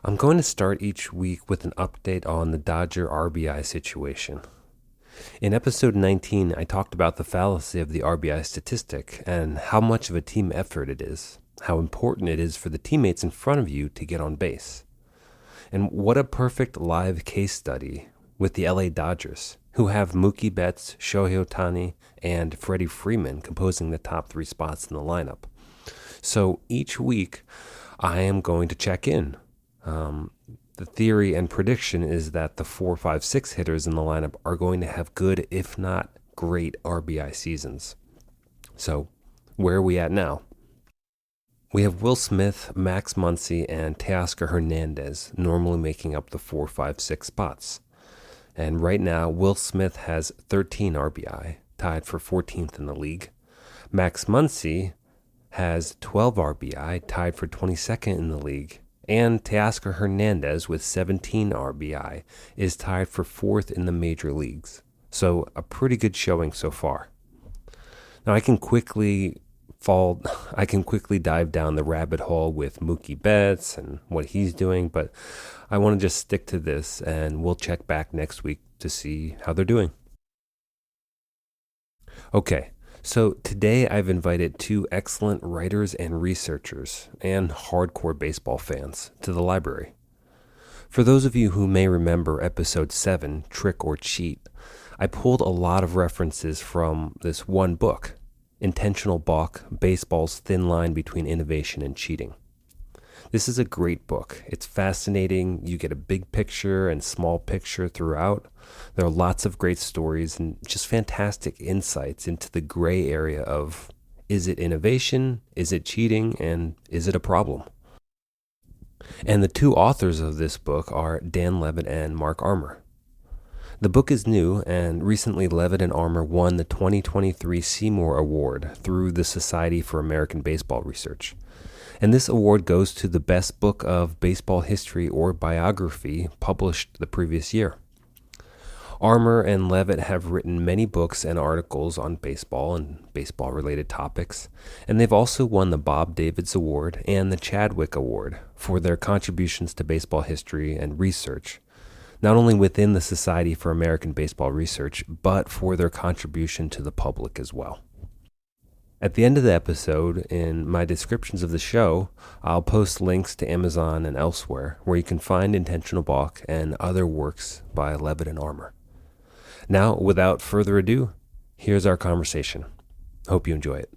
I'm going to start each week with an update on the Dodger RBI situation. In episode 19, I talked about the fallacy of the RBI statistic and how much of a team effort it is, how important it is for the teammates in front of you to get on base. And what a perfect live case study with the LA Dodgers, who have Mookie Betts, Shohei Ohtani, and Freddie Freeman composing the top three spots in the lineup. So each week, I am going to check in. The theory and prediction is that the 4, 5, 6 hitters in the lineup are going to have good, if not great, RBI seasons. So, where are we at now? We have Will Smith, Max Muncy, and Teoscar Hernandez normally making up the 4, 5, 6 spots. And right now, Will Smith has 13 RBI, tied for 14th in the league. Max Muncy has 12 RBI, tied for 22nd in the league. And Teoscar Hernandez, with 17 RBI, is tied for 4th in the major leagues. So a pretty good showing so far. Now I can quickly dive down the rabbit hole with Mookie Betts and what he's doing, but I want to just stick to this, and we'll check back next week to see how they're doing. Okay, so today I've invited two excellent writers and researchers and hardcore baseball fans to the library. For those of you who may remember episode 7, Trick or Cheat, I pulled a lot of references from this one book, Intentional Balk, Baseball's Thin Line Between Innovation and Cheating. This is a great book. It's fascinating. You get a big picture and small picture throughout. There are lots of great stories and just fantastic insights into the gray area of, is it innovation, is it cheating, and is it a problem? And the two authors of this book are Dan Levitt and Mark Armour. The book is new, and recently Levitt and Armour won the 2023 Seymour Award through the Society for American Baseball Research. And this award goes to the best book of baseball history or biography published the previous year. Armour and Levitt have written many books and articles on baseball and baseball-related topics, and they've also won the Bob Davids Award and the Chadwick Award for their contributions to baseball history and research, not only within the Society for American Baseball Research, but for their contribution to the public as well. At the end of the episode, in my descriptions of the show, I'll post links to Amazon and elsewhere where you can find Intentional Balk and other works by Levitt and Armour. Now, without further ado, here's our conversation. Hope you enjoy it.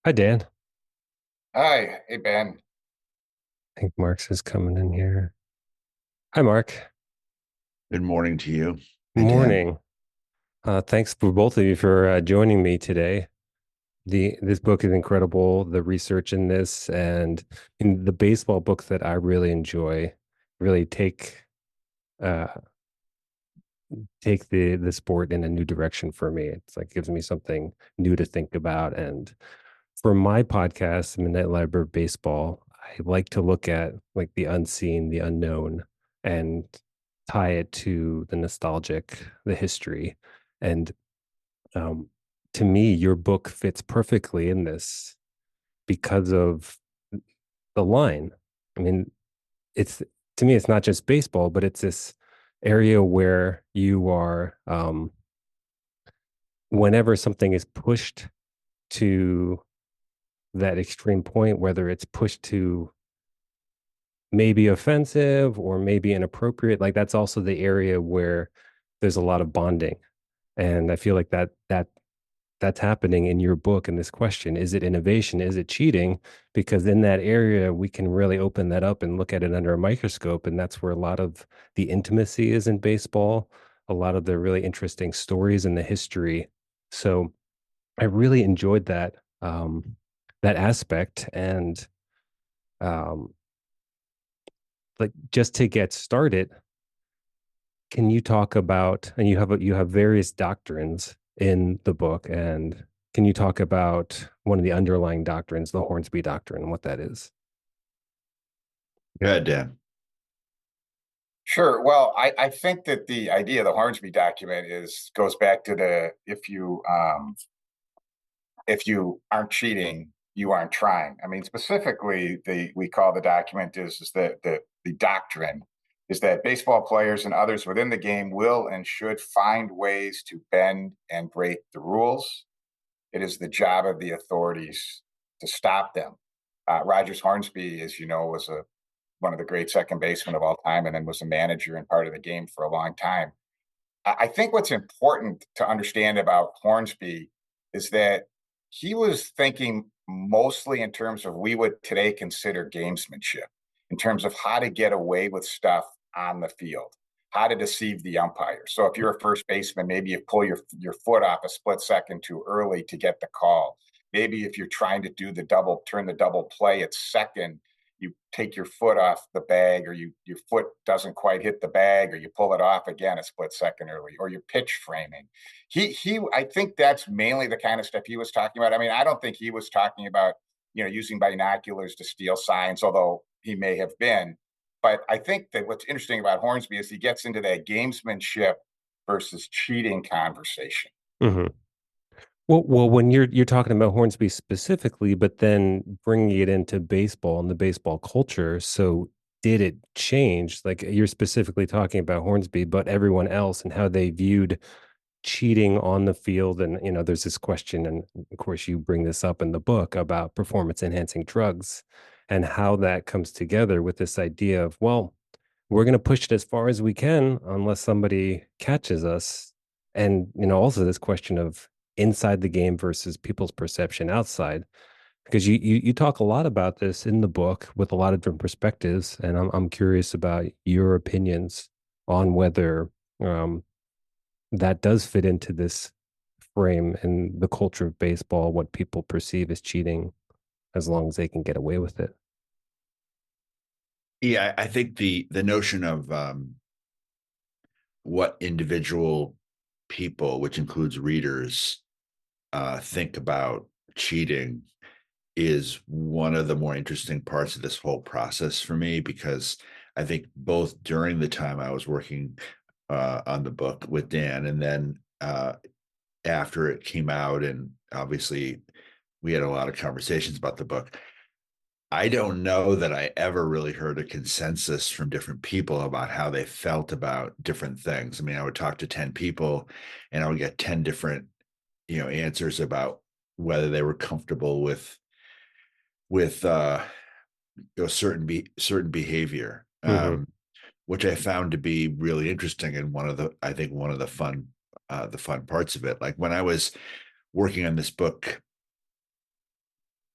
Hi, Dan. Hi, hey Ben. I think Mark's is coming in here. Hi, Mark. Good morning to you. Hey, Dan. Morning. Thanks for both of you for joining me today. This book is incredible. The research in this and in the baseball books that I really enjoy really uh, take the sport in a new direction for me. It's like gives me something new to think about. And for my podcast, Midnight Library of Baseball, I like to look at like the unseen, the unknown, and tie it to the nostalgic, the history. And um, to me, your book fits perfectly in this because of the line. I mean, it's to me, it's not just baseball, but it's this area where you are, whenever something is pushed to that extreme point, whether it's pushed to maybe offensive or maybe inappropriate, like that's also the area where there's a lot of bonding. And I feel like that's happening in your book in this question. Is it innovation? Is it cheating? Because in that area, we can really open that up and look at it under a microscope. And that's where a lot of the intimacy is in baseball, a lot of the really interesting stories and the history. So I really enjoyed that aspect. And um, like just to get started, can you talk about, and you have various doctrines in the book, and can you talk about one of the underlying doctrines, the Hornsby doctrine, and what that is? Go ahead, Dan. Sure. Well, I think that the idea of the Hornsby document goes back to the if you aren't cheating, you aren't trying. I mean, specifically, we call the document is that the doctrine is that baseball players and others within the game will and should find ways to bend and break the rules. It is the job of the authorities to stop them. Rogers Hornsby, as you know, was one of the great second basemen of all time, and then was a manager and part of the game for a long time. I think what's important to understand about Hornsby is that he was thinking mostly in terms of we would today consider gamesmanship, in terms of how to get away with stuff on the field, how to deceive the umpire. So if you're a first baseman, maybe you pull your foot off a split second too early to get the call. Maybe if you're trying to turn the double play at second, you take your foot off the bag, or your foot doesn't quite hit the bag, or you pull it off again a split second early, or your pitch framing. I think that's mainly the kind of stuff he was talking about. I mean, I don't think he was talking about, using binoculars to steal signs, although he may have been. But I think that what's interesting about Hornsby is he gets into that gamesmanship versus cheating conversation. Mm-hmm. Well, when you're talking about Hornsby specifically, but then bringing it into baseball and the baseball culture, so did it change? Like, you're specifically talking about Hornsby, but everyone else and how they viewed cheating on the field. And, there's this question, and of course you bring this up in the book about performance enhancing drugs and how that comes together with this idea of, well, we're going to push it as far as we can unless somebody catches us. And, also this question of inside the game versus people's perception outside, because you talk a lot about this in the book with a lot of different perspectives. And I'm curious about your opinions on whether that does fit into this frame and the culture of baseball, what people perceive as cheating, as long as they can get away with it. Yeah, I think the notion of what individual people, which includes readers, think about cheating is one of the more interesting parts of this whole process for me, because I think both during the time I was working on the book with Dan, and then after it came out, and obviously we had a lot of conversations about the book, I don't know that I ever really heard a consensus from different people about how they felt about different things. I mean, I would talk to 10 people and I would get 10 different, answers about whether they were comfortable with certain behavior, Mm-hmm. which I found to be really interesting. And I think one of the fun parts of it, like when I was working on this book,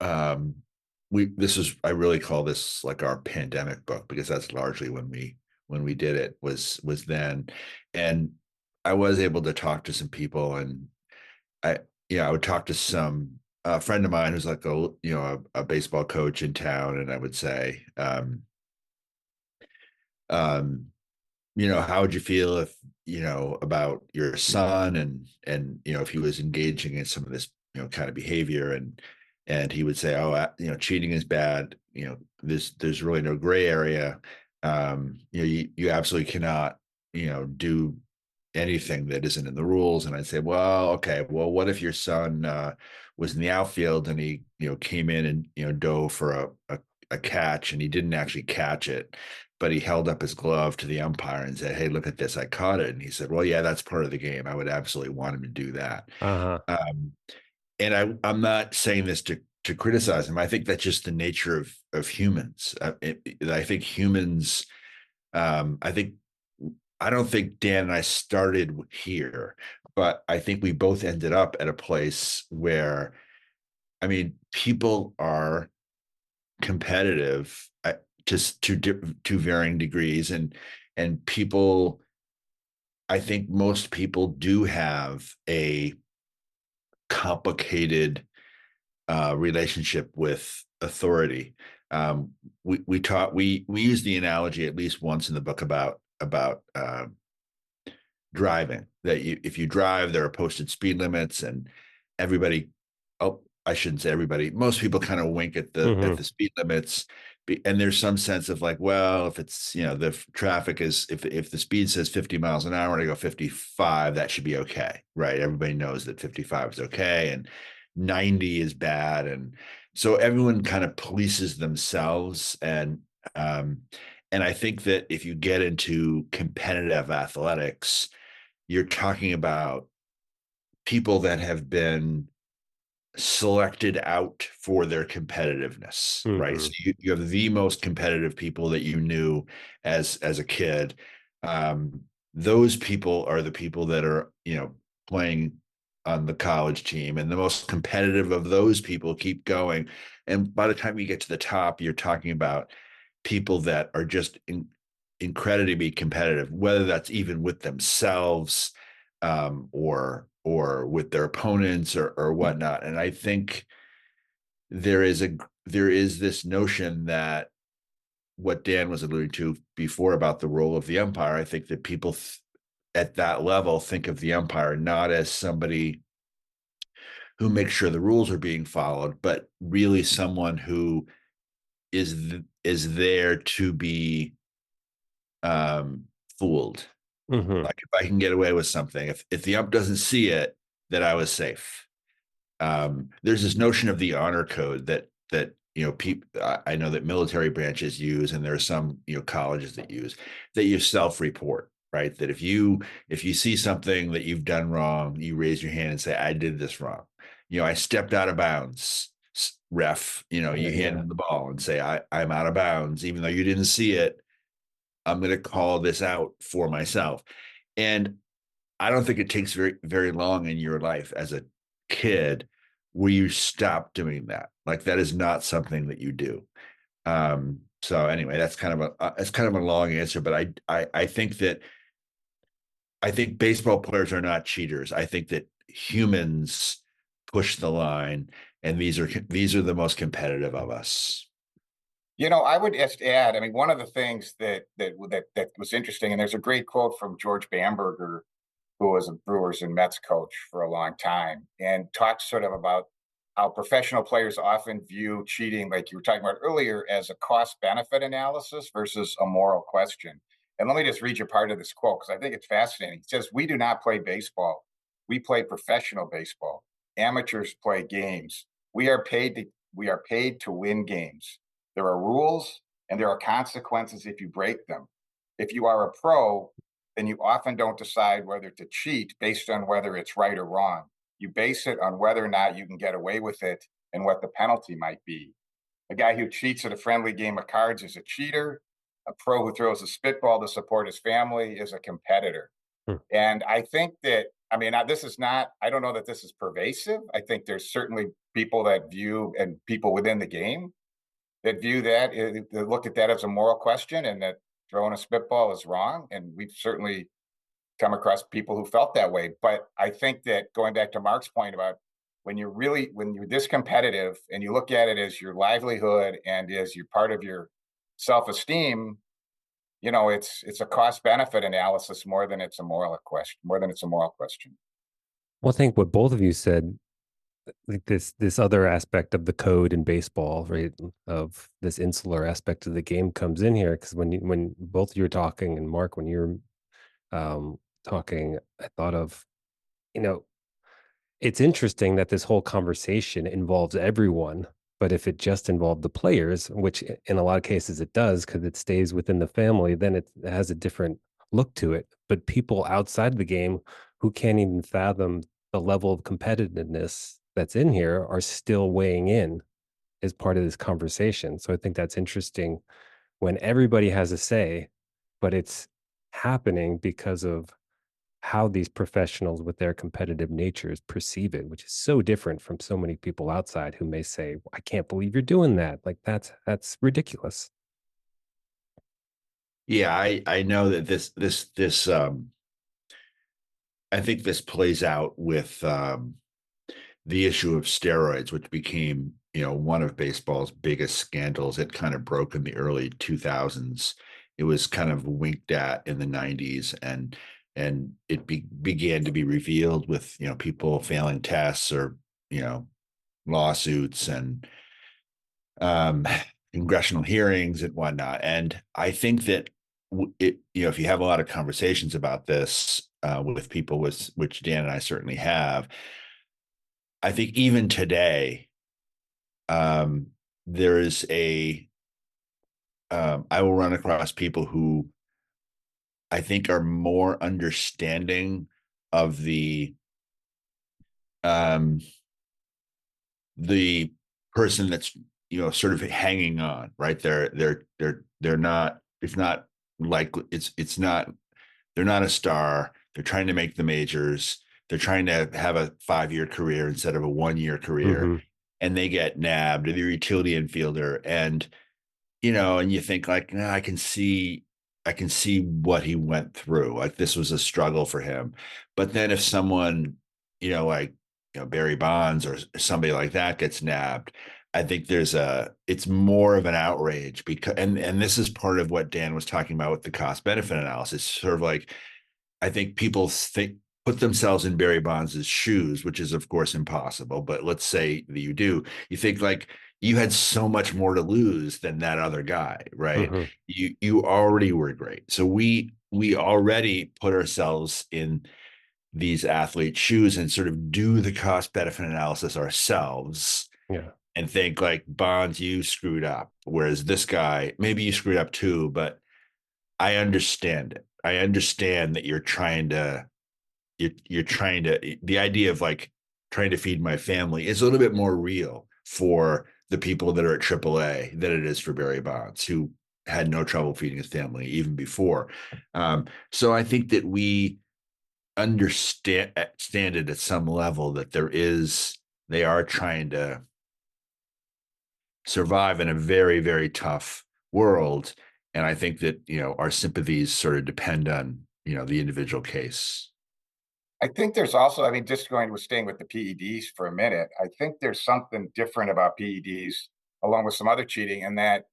I really call this like our pandemic book, because that's largely when we did it was then. And I was able to talk to some people, and I would talk to a friend of mine who's like a baseball coach in town, and I would say, how would you feel if, about your son, and if he was engaging in some of this, kind of behavior, and he would say, oh, cheating is bad. There's really no gray area. You absolutely cannot, do anything that isn't in the rules. And I'd say, well, okay, well, what if your son was in the outfield and he, came in and, dove for a catch, and he didn't actually catch it, but he held up his glove to the umpire and said, hey, look at this, I caught it. And he said, well, yeah, that's part of the game. I would absolutely want him to do that. Uh-huh. And I'm not saying this to criticize him. I think that's just the nature of humans. I think humans, I don't think Dan and I started here, but I think we both ended up at a place where, I mean, people are competitive just to varying degrees, and people, I think most people do have a complicated relationship with authority. We use the analogy at least once in the book about driving, that if you drive, there are posted speed limits, and everybody, oh, I shouldn't say everybody, most people kind of wink at the speed limits. And there's some sense of like, well, if it's, the traffic is, if the speed says 50 miles an hour and I go 55, that should be okay, right? Everybody knows that 55 is okay and 90 is bad. So everyone kind of polices themselves, um, and I think that if you get into competitive athletics, you're talking about people that have been selected out for their competitiveness, right? So Hmm. you have the most competitive people that you knew as a kid. Um, those people are the people that are, playing on the college team, and the most competitive of those people keep going. And by the time you get to the top, you're talking about people that are just incredibly competitive, whether that's even with themselves, or with their opponents, or whatnot. And I think there is this notion that what Dan was alluding to before about the role of the umpire. I think that people at that level think of the umpire not as somebody who makes sure the rules are being followed, but really someone who is there to be um, fooled. Hmm. Like, if I can get away with something, if the ump doesn't see it, then I was safe. There's this notion of the honor code that people, I know that military branches use, and there are some colleges that use, that you self-report, right? That if you see something that you've done wrong, you raise your hand and say, I did this wrong. I stepped out of bounds. Ref, you hand Yeah. him the ball and say, I'm out of bounds, even though you didn't see it. I'm going to call this out for myself. And I don't think it takes very, very long in your life as a kid where you stop doing that. Like, that is not something that you do. So anyway, that's kind of a long answer, but I think baseball players are not cheaters. I think that humans push the line, and these are the most competitive of us. I would just add, I mean, one of the things that was interesting, and there's a great quote from George Bamberger, who was a Brewers and Mets coach for a long time, and talks sort of about how professional players often view cheating, like you were talking about earlier, as a cost benefit analysis versus a moral question. And let me just read you part of this quote because I think it's fascinating. It says, "We do not play baseball. We play professional baseball. Amateurs play games. We are paid to win games. There are rules and there are consequences if you break them. If you are a pro, then you often don't decide whether to cheat based on whether it's right or wrong. You base it on whether or not you can get away with it and what the penalty might be. A guy who cheats at a friendly game of cards is a cheater. A pro who throws a spitball to support his family is a competitor." And I think that, I mean, this is not, I don't know that this is pervasive. I think there's certainly people that view, and people within the game that view that look at that as a moral question, and that throwing a spitball is wrong. And we've certainly come across people who felt that way. But I think that, going back to Mark's point about when you're this competitive and you look at it as your livelihood and as your part of your self-esteem, it's a cost benefit analysis more than it's a moral question. Well, I think what both of you said, like this other aspect of the code in baseball, right? Of this insular aspect of the game comes in here because when both you were talking, and Mark, when you're talking, I thought of, you know, it's interesting that this whole conversation involves everyone, but if it just involved the players, which in a lot of cases it does because it stays within the family, then it has a different look to it. But people outside the game who can't even fathom the level of competitiveness that's in here are still weighing in as part of this conversation. So I think that's interesting when everybody has a say, but it's happening because of how these professionals with their competitive natures perceive it, which is so different from so many people outside who may say, I can't believe you're doing that. Like that's ridiculous. Yeah, I know that this I think this plays out with the issue of steroids, which became, one of baseball's biggest scandals. It kind of broke in the early 2000s. It was kind of winked at in the 90s, and it began to be revealed with, people failing tests, or, you know, lawsuits, and um, congressional hearings and whatnot. And I think that if you have a lot of conversations about this with people, which Dan and I certainly have, I think even today, Um, there is I will run across people who I think are more understanding of um, the person that's sort of hanging on, right? They're not, it's not like it's not, they're not a star. They're trying to make the majors. They're trying to have a 5-year career instead of a 1-year career, Hmm. and they get nabbed. They're a utility infielder, and you think like, nah, I can see what he went through. Like this was a struggle for him. But then if someone, like Barry Bonds or somebody like that gets nabbed, I think it's more of an outrage because and this is part of what Dan was talking about with the cost benefit analysis. Sort of like I think people put themselves in Barry Bonds' shoes, which is of course impossible. But let's say that you do. You think like you had so much more to lose than that other guy, right? Hmm. You already were great. So we already put ourselves in these athletes' shoes and sort of do the cost benefit analysis ourselves Yeah. and think like Bonds, you screwed up. Whereas this guy, maybe you screwed up too, but I understand it. I understand that you're trying to the idea of like trying to feed my family is a little bit more real for the people that are at AAA than it is for Barry Bonds, who had no trouble feeding his family even before. So I think that we understand it at some level that they are trying to survive in a very, very tough world. And I think that, our sympathies sort of depend on, the individual case. I think there's also, I mean, just going with staying with the PEDs for a minute, I think there's something different about PEDs along with some other cheating, and that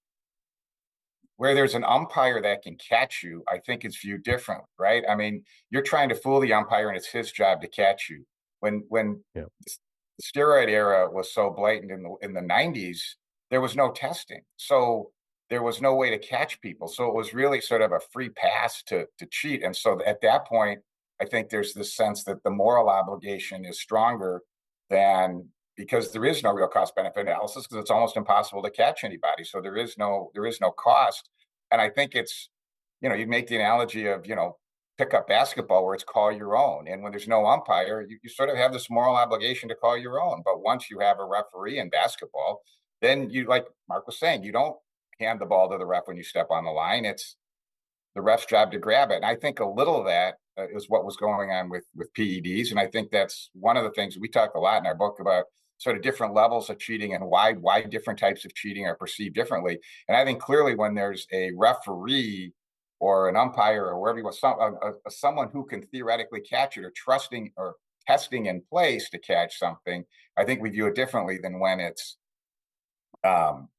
where there's an umpire that can catch you, I think it's viewed differently, right? I mean, you're trying to fool the umpire, and it's his job to catch you. When Yeah. the steroid era was so blatant in the 90s, there was no testing, so there was no way to catch people. So it was really sort of a free pass to cheat. And so at that point, I think there's this sense that the moral obligation is stronger than, because there is no real cost benefit analysis because it's almost impossible to catch anybody. So there is no cost. And I think it's, you make the analogy of, pick up basketball where it's call your own. And when there's no umpire, you sort of have this moral obligation to call your own. But once you have a referee in basketball, then you, like Mark was saying, you don't hand the ball to the ref when you step on the line. It's the ref's job to grab it. And I think a little of that is what was going on with PEDs. And I think that's one of the things we talk a lot in our book about, sort of different levels of cheating and why different types of cheating are perceived differently. And I think clearly when there's a referee or an umpire or wherever you want, someone who can theoretically catch it, or trusting or testing in place to catch something, I think we view it differently than when it's um,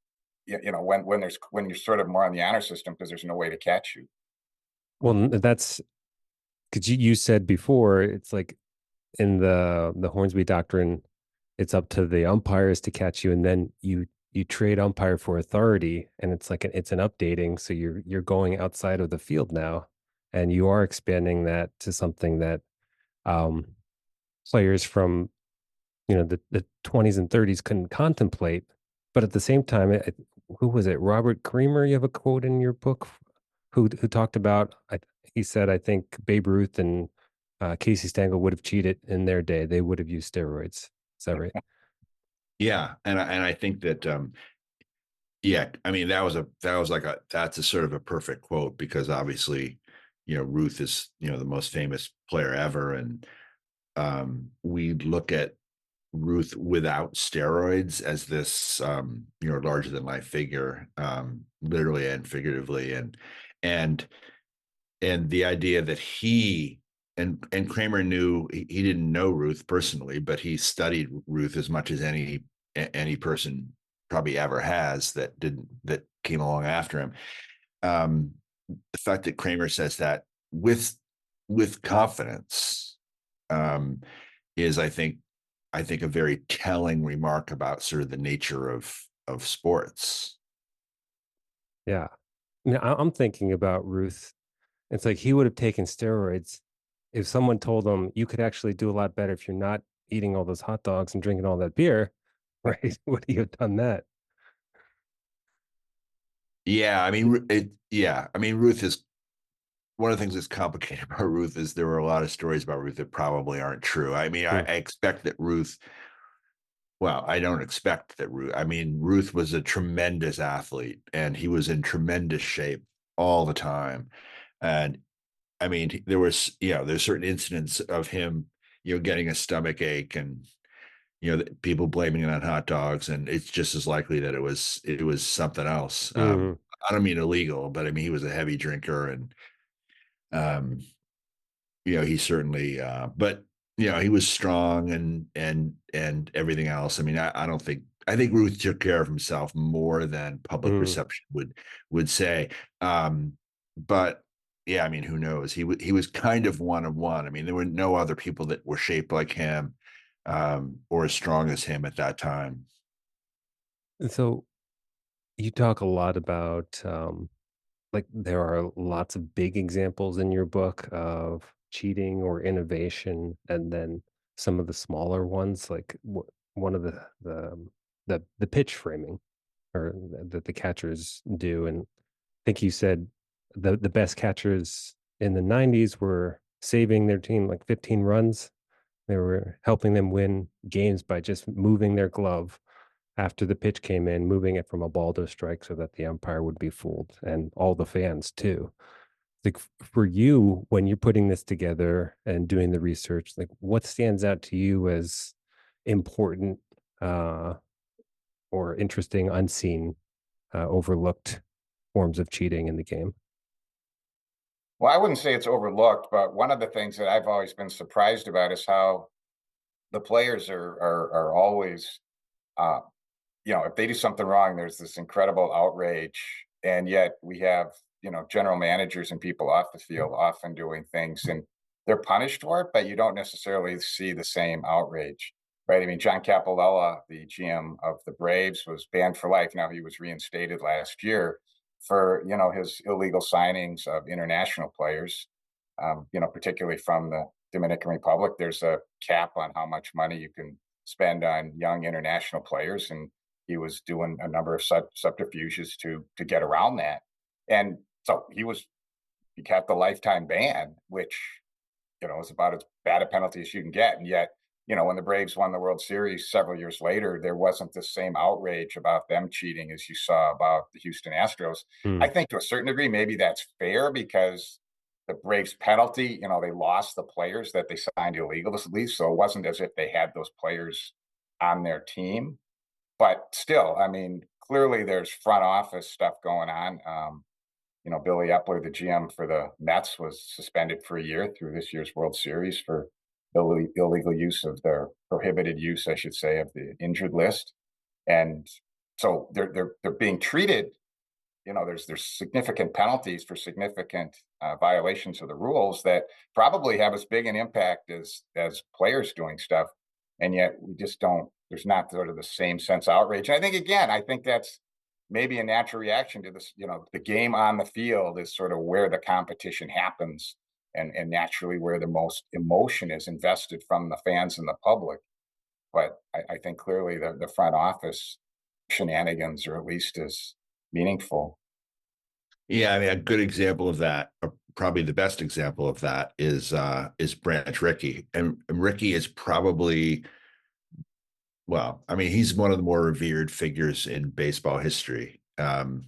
when you're sort of more on the honor system because there's no way to catch you. Well, that's because you said before, it's like in the Hornsby doctrine, it's up to the umpires to catch you, and then you trade umpire for authority, and it's like it's an updating. So you're going outside of the field now, and you are expanding that to something that um, players from the 20s and 30s couldn't contemplate. But at the same time, who was it? Robert Creamer. You have a quote in your book who talked about. He said, I think Babe Ruth and Casey Stengel would have cheated in their day. They would have used steroids. Is that right? Yeah. And I think that, yeah, I mean, that's a sort of a perfect quote because obviously, Ruth is, the most famous player ever. And we look at Ruth without steroids as this larger than life figure, literally and figuratively, and and the idea that and Kramer knew he didn't know Ruth personally, but he studied Ruth as much as any person probably ever has that came along after him. Um, the fact that Kramer says that with confidence um, is, I think a very telling remark about sort of the nature of sports. Yeah. I'm thinking about Ruth. It's like he would have taken steroids if someone told him you could actually do a lot better if you're not eating all those hot dogs and drinking all that beer. right? Would he have done that? Yeah, I mean, yeah, I mean, Ruth is one of the things that's complicated about Ruth is there were a lot of stories about Ruth that probably aren't true. I mean, I Hmm. expect that Ruth. Well, I don't expect that Ruth. I mean, Ruth was a tremendous athlete, and he was in tremendous shape all the time. And I mean, there was, there's certain incidents of him, getting a stomach ache and people blaming it on hot dogs, and it's just as likely that it was something else. Hmm. I don't mean illegal, but I mean he was a heavy drinker, and um, he certainly, but he was strong and everything else. I mean, I don't think I think Ruth took care of himself more than public Hmm. perception would say. Um, but yeah, I mean, who knows? He was kind of one of one. I mean, there were no other people that were shaped like him or as strong as him at that time. And so you talk a lot about like there are lots of big examples in your book of cheating or innovation, and then some of the smaller ones, like one of the pitch framing or that the catchers do. And I think you said the best catchers in the '90s were saving their team like 15 runs. They were helping them win games by just moving their glove after the pitch came in, moving it from a ball to a strike so that the umpire would be fooled and all the fans too. Like for you, when you're putting this together and doing the research, like what stands out to you as important uh, or interesting, unseen, overlooked forms of cheating in the game? Well, I wouldn't say it's overlooked, but one of the things that I've always been surprised about is how the players are always, uh, if they do something wrong, there's this incredible outrage, and yet we have, general managers and people off the field often doing things, and they're punished for it, but you don't necessarily see the same outrage, right? I mean, John Capalella, the GM of the Braves, was banned for life. Now he was reinstated last year for his illegal signings of international players, particularly from the Dominican Republic. There's a cap on how much money you can spend on young international players, and he was doing a number of subterfuges to get around that. And so he kept the lifetime ban, which is about as bad a penalty as you can get. And yet, when the Braves won the World Series several years later, there wasn't the same outrage about them cheating as you saw about the Houston Astros. I Mm, think to a certain degree, maybe that's fair because the Braves penalty, they lost the players that they signed illegally. So it wasn't as if they had those players on their team. But still, I mean, clearly there's front office stuff going on. Billy Epler, the GM for the Mets, was suspended for a year through this year's World Series for illegal use of their prohibited use, I should say, of the injured list. And so they're being treated. There's significant penalties for significant violations of the rules that probably have as big an impact as players doing stuff, and yet we just don't. There's not sort of the same sense of outrage. And I think that's maybe a natural reaction to this. The game on the field is sort of where the competition happens, and naturally where the most emotion is invested from the fans and the public. But I think clearly the front office shenanigans are at least as meaningful. Yeah, I mean, a good example of that, or probably the best example of that, is Branch Rickey, and Rickey is probably, well, I mean, he's one of the more revered figures in baseball history, and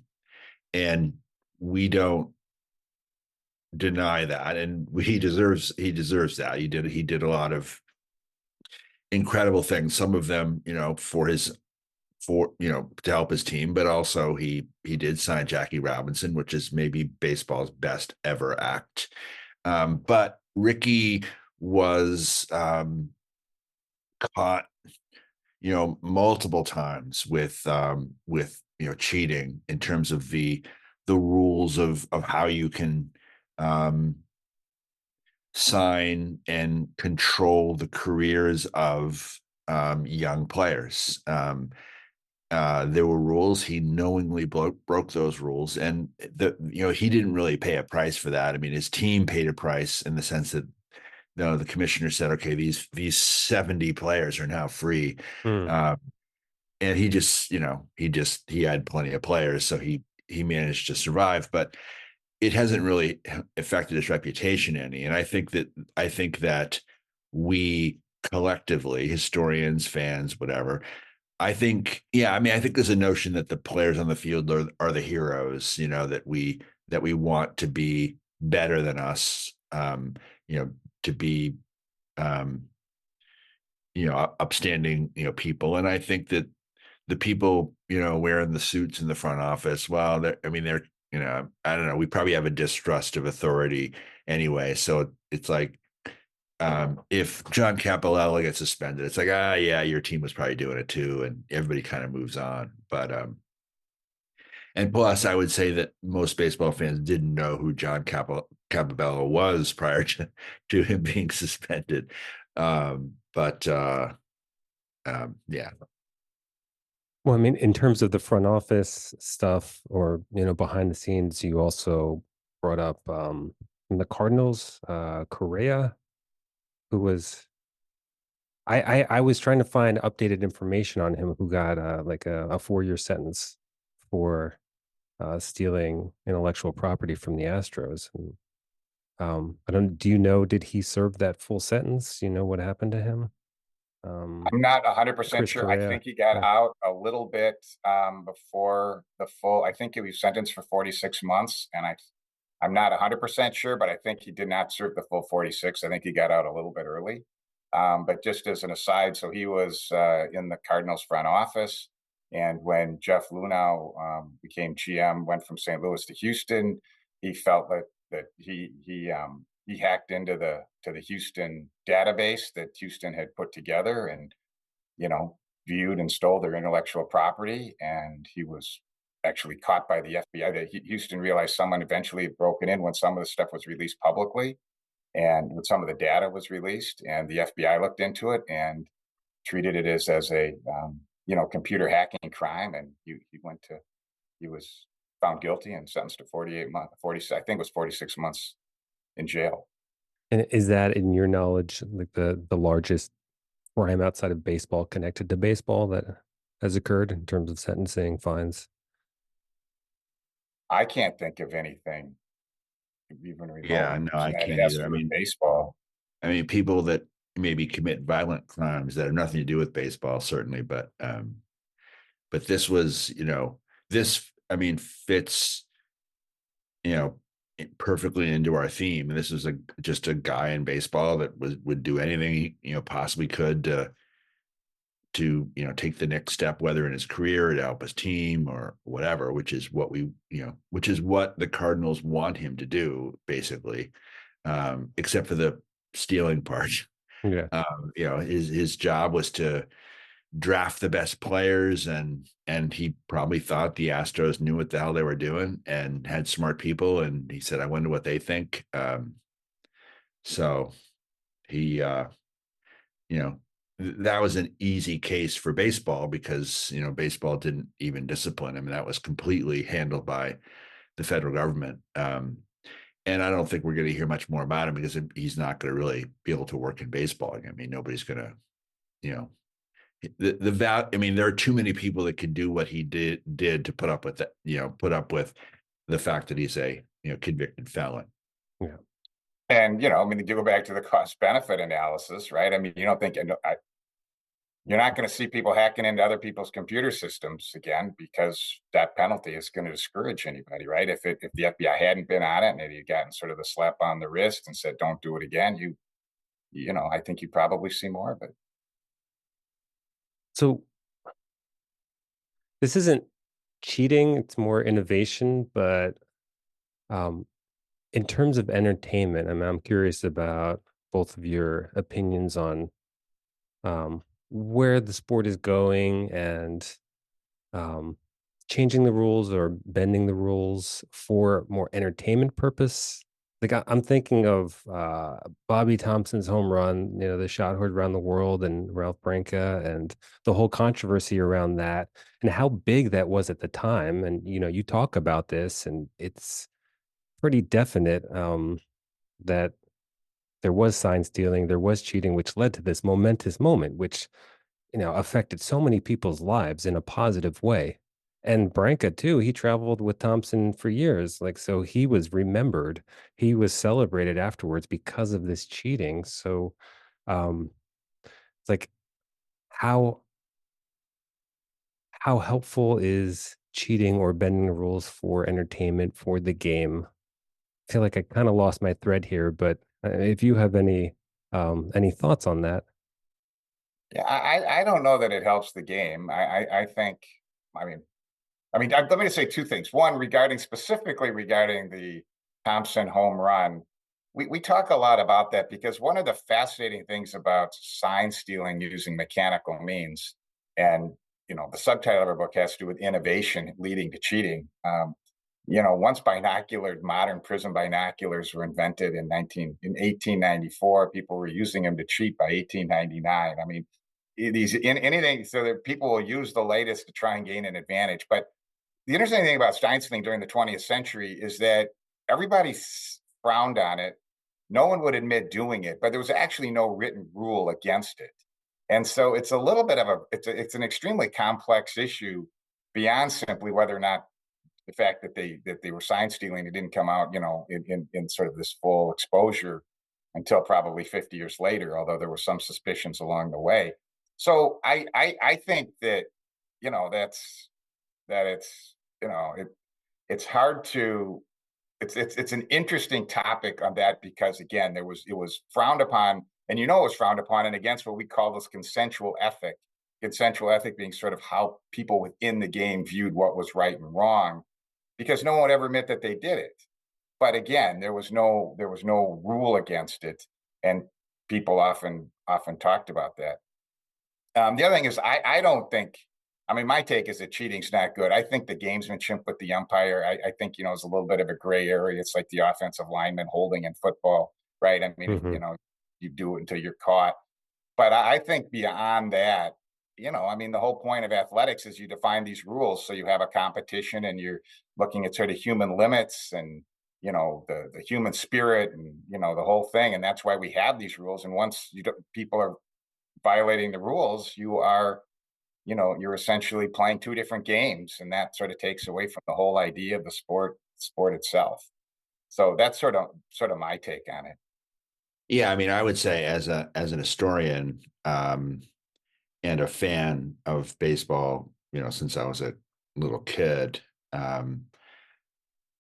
we don't deny that, and he deserves that. He did a lot of incredible things. Some of them, to help his team, but also he did sign Jackie Robinson, which is maybe baseball's best ever act. But Ricky was caught, multiple times with cheating in terms of the rules of how you can um, sign and control the careers of young players. There were rules. He knowingly broke those rules, and he didn't really pay a price for that. I mean, his team paid a price in the sense that the commissioner said, "Okay, these 70 players are now free." mm, Uh, and he just, he had plenty of players, so he managed to survive, but it hasn't really affected his reputation any. And I think that we collectively, historians, fans, whatever, I think, yeah, I mean, I think there's a notion that the players on the field are the heroes, that we want to be better than us, to be, um, upstanding, people. And I think that the people, wearing the suits in the front office, well, they're, I don't know, we probably have a distrust of authority anyway. So it's like, if John Capalella gets suspended, it's like, yeah, your team was probably doing it too, and everybody kind of moves on. But and plus, I would say that most baseball fans didn't know who John Capabella was prior to him being suspended. But yeah. Well, I mean, in terms of the front office stuff or, behind the scenes, you also brought up in the Cardinals, Correa, who was I was trying to find updated information on him, who got like a 4-year sentence for stealing intellectual property from the Astros. And I don't do you know, did he serve that full sentence? You know what happened to him? I'm not 100% Chris sure. I Correa. think he got Yeah. out a little bit before the full. I think he was sentenced for 46 months, and I'm not 100% sure, but I think he did not serve the full 46. I think he got out a little bit early. But just as an aside, so he was in the Cardinals front office, and when Jeff Luhnow became GM, went from St. Louis to Houston, he felt that he hacked into the Houston database that Houston had put together, and viewed and stole their intellectual property. And he was actually caught by the FBI. Houston realized someone eventually had broken in when some of the stuff was released publicly, and when some of the data was released, and the FBI looked into it and treated it as a computer hacking crime, and he was found guilty and sentenced to 48 months, 40, I think it was 46 months in jail. And is that, in your knowledge, like the largest crime outside of baseball connected to baseball that has occurred in terms of sentencing, fines? I can't think of anything even Yeah, remotely no, I that can't has to either. do with baseball. I mean, people that maybe commit violent crimes that have nothing to do with baseball, certainly, but this was, this, I mean, fits, you know, perfectly into our theme. And this is just a guy in baseball that would do anything he, possibly could to take the next step, whether in his career to help his team or whatever, which is what which is what the Cardinals want him to do, basically, except for the stealing part. Yeah. His job was to draft the best players, and he probably thought the Astros knew what the hell they were doing and had smart people, and he said, I wonder what they think. So he that was an easy case for baseball because baseball didn't even discipline him, and that was completely handled by the federal government. And I don't think we're going to hear much more about him because he's not going to really be able to work in baseball. I mean, nobody's going to, you know, I mean, there are too many people that could do what he did to put up with that, put up with the fact that he's a convicted felon. Yeah. And I mean, you go back to the cost benefit analysis, right? I mean, you don't think you're not going to see people hacking into other people's computer systems again because that penalty is going to discourage anybody, right? If the FBI hadn't been on it and it had gotten sort of the slap on the wrist and said, "Don't do it again," I think you probably see more of it. So this isn't cheating, it's more innovation, but um, in terms of entertainment, I'm curious about both of your opinions on where the sport is going and um, changing the rules or bending the rules for more entertainment purpose. Like I'm thinking of Bobby Thompson's home run, the shot heard around the world, and Ralph Branca, and the whole controversy around that, and how big that was at the time. And you talk about this, and it's pretty definite that there was sign stealing, there was cheating, which led to this momentous moment, which affected so many people's lives in a positive way. And Branca too, he traveled with Thompson for years. Like, so he was remembered. He was celebrated afterwards because of this cheating. So um it's like how how helpful is cheating or bending the rules for entertainment for the game? I feel like I kind of lost my thread here, but if you have any thoughts on that. Yeah, I don't know that it helps the game. I think, I mean, let me say two things. One, specifically regarding the Thompson home run, we talk a lot about that because one of the fascinating things about sign stealing using mechanical means, and the subtitle of our book has to do with innovation leading to cheating. Once modern prism binoculars were invented in 1894, people were using them to cheat by 1899. I mean, these in anything so that people will use the latest to try and gain an advantage. But the interesting thing about stenciling during the 20th century is that everybody frowned on it. No one would admit doing it, but there was actually no written rule against it. And so it's a little bit of it's an extremely complex issue beyond simply whether or not the fact that they were sign stealing. It didn't come out, in sort of this full exposure until probably 50 years later, although there were some suspicions along the way. So I think that, that's that it's it's hard to it's an interesting topic on that because again it was frowned upon, and it was frowned upon and against what we call this consensual ethic being sort of how people within the game viewed what was right and wrong, because no one would ever admit that they did it. But again, there was no rule against it, and people often talked about that. The other thing is, I don't think. I mean, my take is that cheating's not good. I think the gamesmanship with the umpire, I think is a little bit of a gray area. It's like the offensive lineman holding in football, right? I mean, Hmm. you do it until you're caught. But I think beyond that, I mean, the whole point of athletics is you define these rules so you have a competition and you're looking at sort of human limits and the human spirit and the whole thing, and that's why we have these rules. And once people are violating the rules, you're essentially playing two different games, and that sort of takes away from the whole idea of the sport itself. So that's sort of my take on it. Yeah, I mean, I would say as an historian, and a fan of baseball, since I was a little kid, um,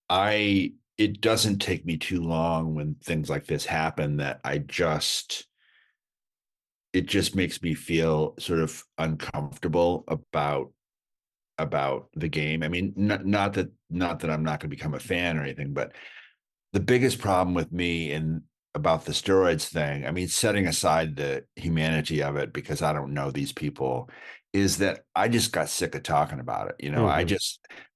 I it doesn't take me too long when things like this happen that it just makes me feel sort of uncomfortable about the game. I mean, not that I'm not going to become a fan or anything, but the biggest problem with me in about the steroids thing, I mean, setting aside the humanity of it because I don't know these people, is that I just got sick of talking about it. Hmm.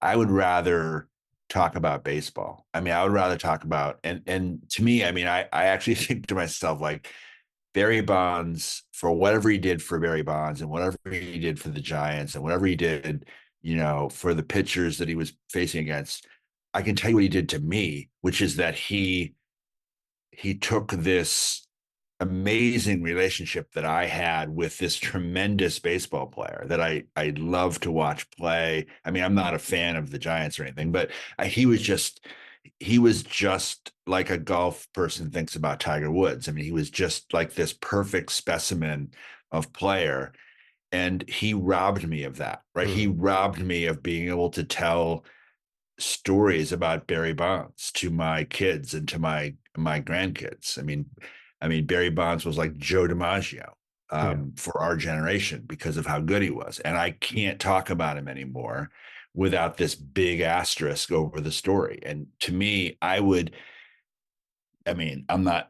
I would rather talk about baseball. I mean, I would rather talk about and to me, I mean, I actually think to myself like Barry Bonds, for whatever he did for Barry Bonds and whatever he did for the Giants and whatever he did, for the pitchers that he was facing against, I can tell you what he did to me, which is that he took this amazing relationship that I had with this tremendous baseball player that I love to watch play. I mean, I'm not a fan of the Giants or anything, but he was just like a golf person thinks about Tiger Woods. I mean, he was just like this perfect specimen of player. And he robbed me of that, right? He Hmm. robbed me of being able to tell stories about Barry Bonds to my kids and to my grandkids. I mean, Barry Bonds was like Joe DiMaggio Yeah. for our generation because of how good he was, and I can't talk about him anymore without this big asterisk over the story. And to me, I mean, I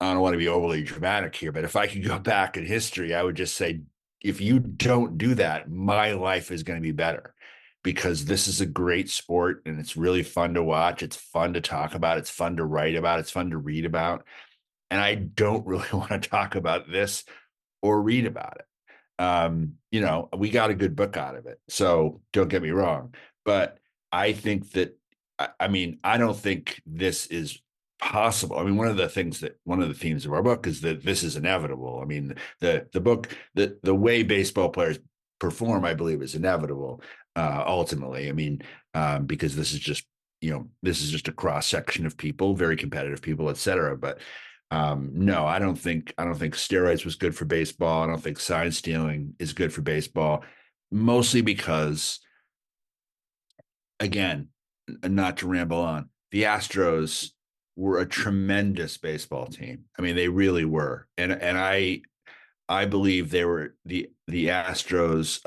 don't want to be overly dramatic here, but if I could go back in history, I would just say, if you don't do that, my life is going to be better because this is a great sport and it's really fun to watch. It's fun to talk about. It's fun to write about. It's fun to read about. And I don't really want to talk about this or read about it. We got a good book out of it. So don't get me wrong. But I think that, I mean, I don't think this is possible. I mean, one of the themes of our book is that this is inevitable. I mean, the book, the way baseball players perform, I believe, is inevitable. Ultimately, I mean, because this is just, this is just a cross section of people, very competitive people, et cetera. But no, I don't think steroids was good for baseball. I don't think sign stealing is good for baseball, mostly because, again, not to ramble on, the Astros were a tremendous baseball team. I mean, they really were, and I believe they were the Astros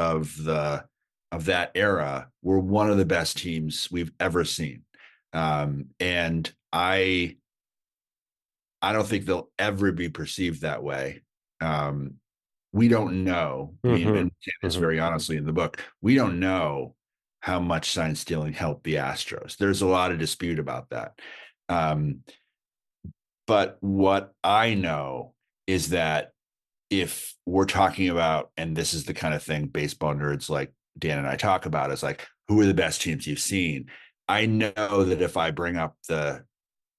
of that era were one of the best teams we've ever seen, and I don't think they'll ever be perceived that way. Um, we don't know. I mean, Mm-hmm. and we say this Mm-hmm. very honestly in the book. We don't know how much sign stealing helped the Astros. There's a lot of dispute about that. Um, but what I know is that if we're talking about, and this is the kind of thing baseball nerds like Dan and I talk about, is like, who are the best teams you've seen? I know that if I bring up the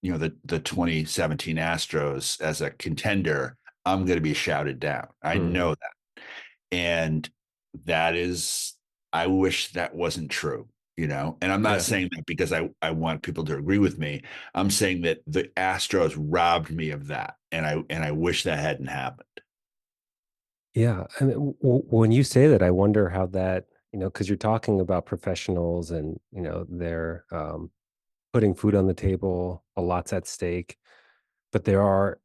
2017 Astros as a contender, I'm going to be shouted down. I Mm-hmm. know that. And that is, I wish that wasn't true, And I'm not Yeah. saying that because I want people to agree with me. I'm saying that the Astros robbed me of that. And I wish that hadn't happened. Yeah. And when you say that, I wonder how that, because you're talking about professionals and, they're putting food on the table, a lot's at stake, but there are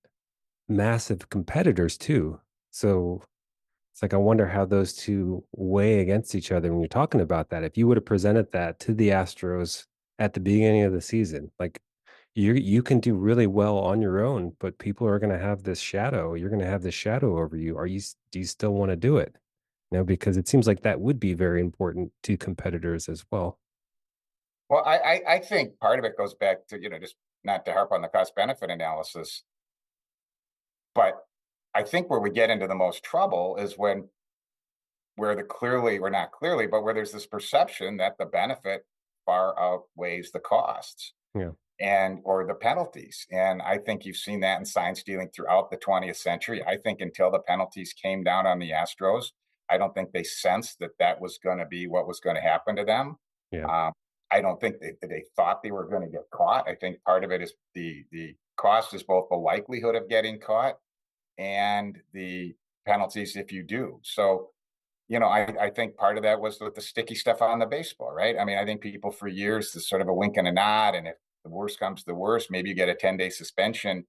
massive competitors too. So it's like, I wonder how those two weigh against each other when you're talking about that. If you would have presented that to the Astros at the beginning of the season, like you can do really well on your own, but people are going to have this shadow. You're going to have this shadow over you. Do you still want to do it? Because it seems like that would be very important to competitors as well. Well, I think part of it goes back to, just not to harp on the cost benefit analysis, but I think where we get into the most trouble is when where the clearly, or not clearly, but where there's this perception that the benefit far outweighs the costs Yeah. and or the penalties. And I think you've seen that in sign stealing throughout the 20th century. I think until the penalties came down on the Astros, I don't think they sensed that that was going to be what was going to happen to them. Yeah. Um, I don't think they thought they were going to get caught. I think part of it is the cost is both the likelihood of getting caught and the penalties if you do. So, I think part of that was with the sticky stuff on the baseball, right? I mean, I think people for years, is sort of a wink and a nod. And if the worst comes to the worst, maybe you get a 10-day suspension.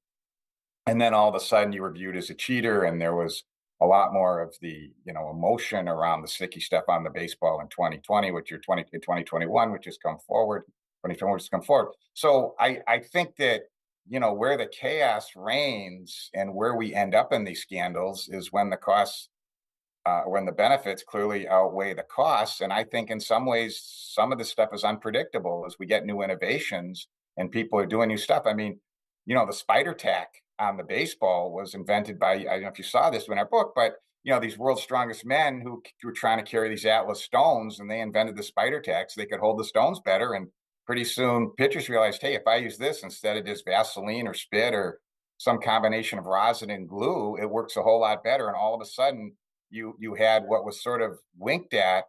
And then all of a sudden you were viewed as a cheater. And there was a lot more of the, emotion around the sticky stuff on the baseball in 2020, which you're 2021, which has come forward, 2021, which has come forward. So I think that, where the chaos reigns and where we end up in these scandals is when the benefits clearly outweigh the costs. And I think in some ways, some of the stuff is unpredictable as we get new innovations and people are doing new stuff. I mean, the spider tack on the baseball was invented by, I don't know if you saw this in our book, but these world's strongest men who were trying to carry these Atlas stones, and they invented the spider tack so they could hold the stones better. And pretty soon pitchers realized, hey, if I use this instead of just Vaseline or spit or some combination of rosin and glue, it works a whole lot better. And all of a sudden, you had what was sort of winked at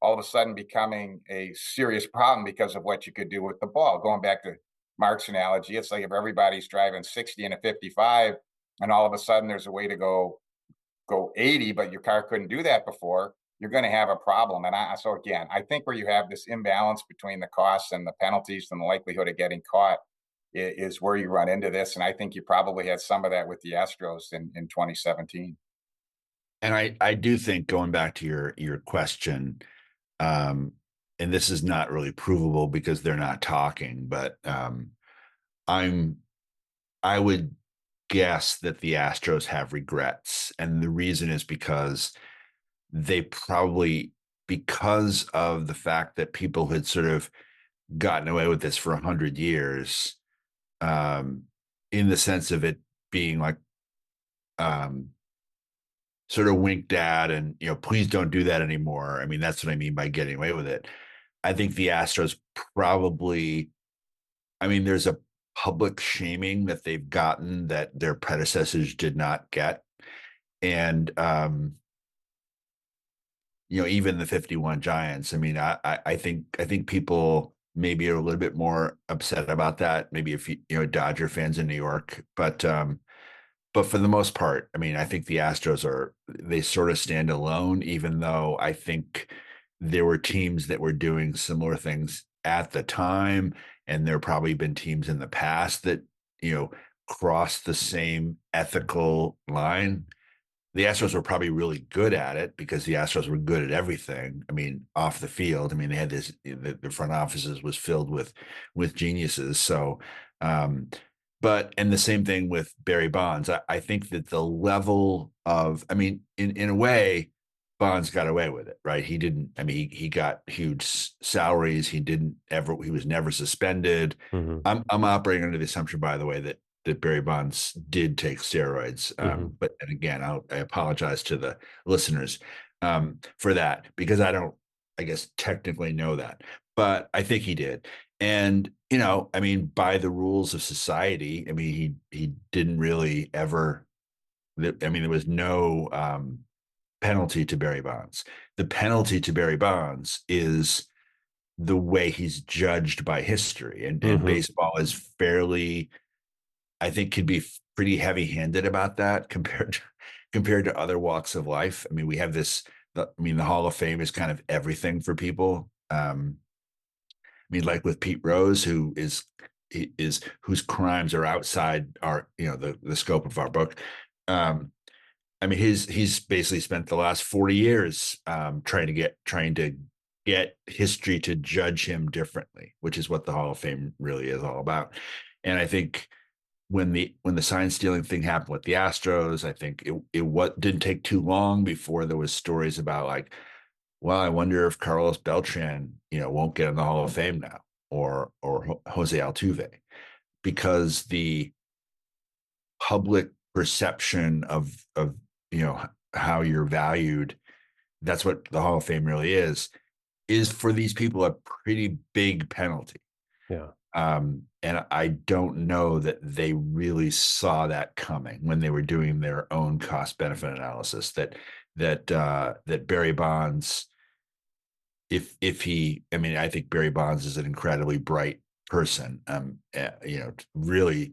all of a sudden becoming a serious problem because of what you could do with the ball. Going back to Mark's analogy, it's like if everybody's driving 60 in a 55 and all of a sudden there's a way to go 80, but your car couldn't do that before, you're going to have a problem. And so again, I think where you have this imbalance between the costs and the penalties and the likelihood of getting caught is where you run into this. And I think you probably had some of that with the Astros in 2017. And I do think, going back to your question, um, and this is not really provable because they're not talking, but I'm I would guess that the Astros have regrets, and the reason is because they probably, because of the fact that people had sort of gotten away with this for 100 years, um, in the sense of it being like, um, sort of winked at, and please don't do that anymore. I mean, that's what I mean by getting away with it. I think the Astros probably, I mean, public shaming that they've gotten that their predecessors did not get. And even the 51 Giants. I mean, I think people maybe are a little bit more upset about that. Maybe if Dodger fans in New York, but for the most part, I mean, I think the Astros they sort of stand alone, even though I think there were teams that were doing similar things at the time, and there probably been teams in the past that, crossed the same ethical line. The Astros were probably really good at it because the Astros were good at everything. I mean, off the field. I mean, they had the front offices was filled with geniuses. So, um, and the same thing with Barry Bonds. I think that the level of, I mean, in a way, Bonds got away with it, right? He didn't. I mean, he got huge salaries. He was never suspended. Mm-hmm. I'm operating under the assumption, by the way, that Barry Bonds did take steroids. Mm-hmm. But and again, I apologize to the listeners for that because I don't, I guess, technically know that, but I think he did. And I mean, by the rules of society, I mean, he didn't really ever. I mean, there was no penalty to Barry Bonds. The penalty to Barry Bonds is the way he's judged by history, and Mm-hmm. baseball is fairly, I think, could be pretty heavy-handed about that compared to other walks of life. I mean, we have I mean, the Hall of Fame is kind of everything for people. I mean, like with Pete Rose, whose crimes are outside our, the scope of our book. I mean, he's basically spent the last 40 years trying to get history to judge him differently, which is what the Hall of Fame really is all about. And I think when the sign stealing thing happened with the Astros, I think it didn't take too long before there was stories about like, well, I wonder if Carlos Beltran, won't get in the Hall of Fame now, or Jose Altuve, because the public perception of how you're valued. That's what the Hall of Fame really is for these people a pretty big penalty. Yeah. And I don't know that they really saw that coming when they were doing their own cost benefit analysis. That Barry Bonds, I mean, I think Barry Bonds is an incredibly bright person. Really,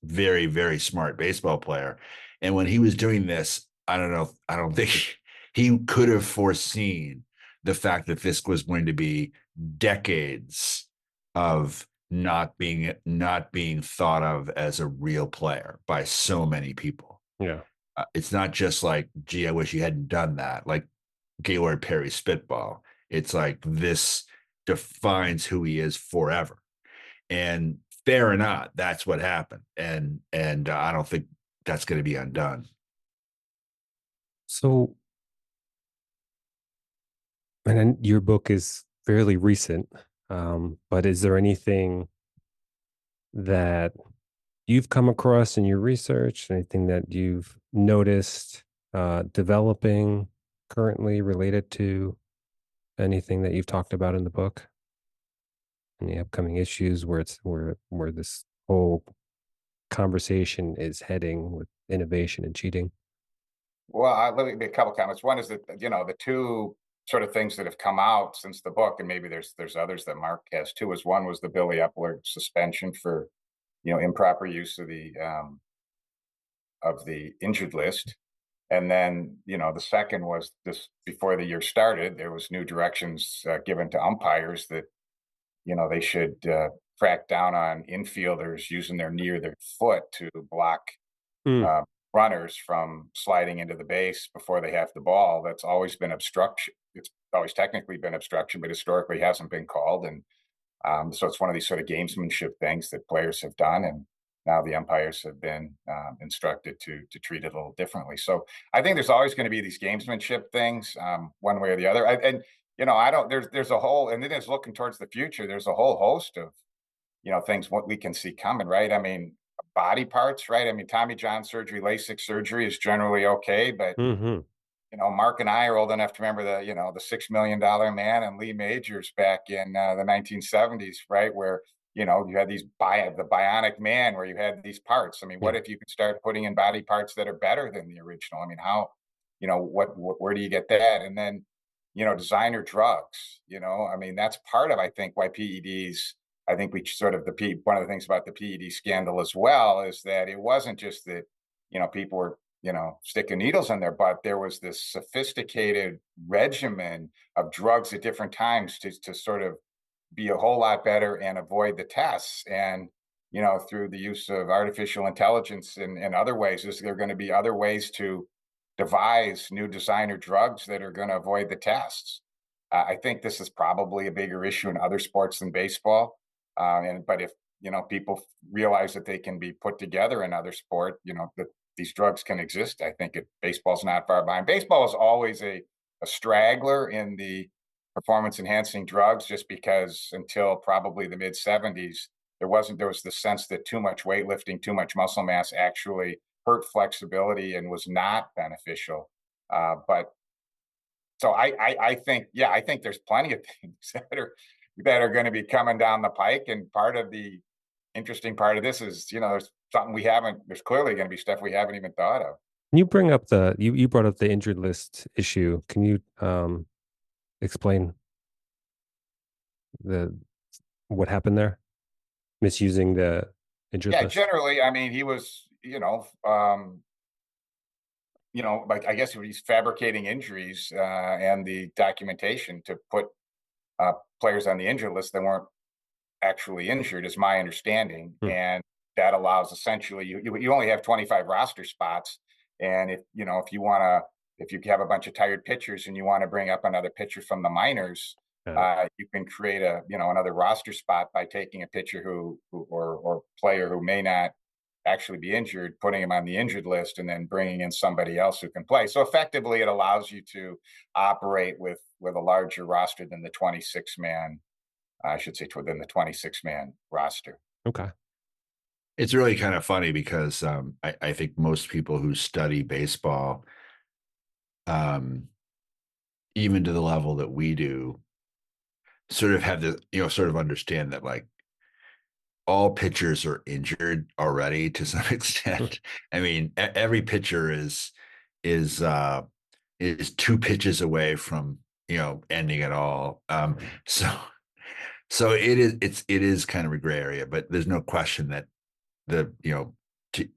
very, very smart baseball player. And when he was doing this, I don't know, I don't think he could have foreseen the fact that this was going to be decades of not being thought of as a real player by so many people. Yeah. It's not just like, gee, I wish you hadn't done that. Like Gaylord Perry spitball. It's like this defines who he is forever. And fair or not, that's what happened. And I don't think that's going to be undone. So, and then your book is fairly recent, but is there anything that you've come across in your research, anything that you've noticed developing currently related to anything that you've talked about in the book? Any upcoming issues where where this whole conversation is heading with innovation and cheating? Well, let me make a couple comments. One is that the two sort of things that have come out since the book, and maybe there's others that Mark has too. Is one was the Billy Epler suspension for improper use of the injured list, and then the second was this: before the year started, there was new directions given to umpires that they should crack down on infielders using their knee or their foot to block Mm. uh, runners from sliding into the base before they have the ball. That's always been obstruction. It's always technically been obstruction, but historically hasn't been called. And so it's one of these sort of gamesmanship things that players have done. And now the umpires have been instructed to treat it a little differently. So I think there's always going to be these gamesmanship things, one way or the other. I don't. There's a whole, and then it's looking towards the future. There's a whole host of things what we can see coming, right? I mean, body parts, right? I mean, Tommy John surgery, LASIK surgery is generally okay, but Hmm. Mark and I are old enough to remember the $6 million man and Lee Majors back in the 1970s, right? Where you had the bionic man where you had these parts. I mean, Yeah. what if you could start putting in body parts that are better than the original? I mean, how, where do you get that? And then, designer drugs, I mean, that's part of, I think, why PEDs, I think we sort of one of the things about the PED scandal as well is that it wasn't just that, people were, sticking needles in their butt. There was this sophisticated regimen of drugs at different times to sort of be a whole lot better and avoid the tests. And, through the use of artificial intelligence and other ways, is there going to be other ways to devise new designer drugs that are going to avoid the tests? I think this is probably a bigger issue in other sports than baseball. But if, people realize that they can be put together in other sport, that these drugs can exist, I think baseball's not far behind. Baseball is always a straggler in the performance enhancing drugs, just because until probably the mid 70s, there was the sense that too much weightlifting, too much muscle mass actually hurt flexibility and was not beneficial. But so I think, yeah, I think there's plenty of things that are going to be coming down the pike. And part of the interesting part of this is, there's clearly going to be stuff we haven't even thought of. Can you bring up you brought up the injured list issue. Can you explain the what happened there? Misusing the injured Yeah, list? generally, I mean, he was, like, I guess he's fabricating injuries and the documentation to put players on the injured list that weren't actually injured, is my understanding. Hmm. And that allows, essentially, you only have 25 roster spots. And if you have a bunch of tired pitchers and you want to bring up another pitcher from the minors, Got it. you can create another roster spot by taking a pitcher or player who may not actually be injured, putting him on the injured list, and then bringing in somebody else who can play. So effectively, it allows you to operate with a larger roster than the 26 man. I should say within the 26 man roster. Okay. It's really kind of funny because I think most people who study baseball, um, even to the level that we do, sort of have the, sort of understand that like all pitchers are injured already to some Hmm. extent. I mean, every pitcher is uh is two pitches away from, ending it all. So it is kind of a gray area, but there's no question that the, to,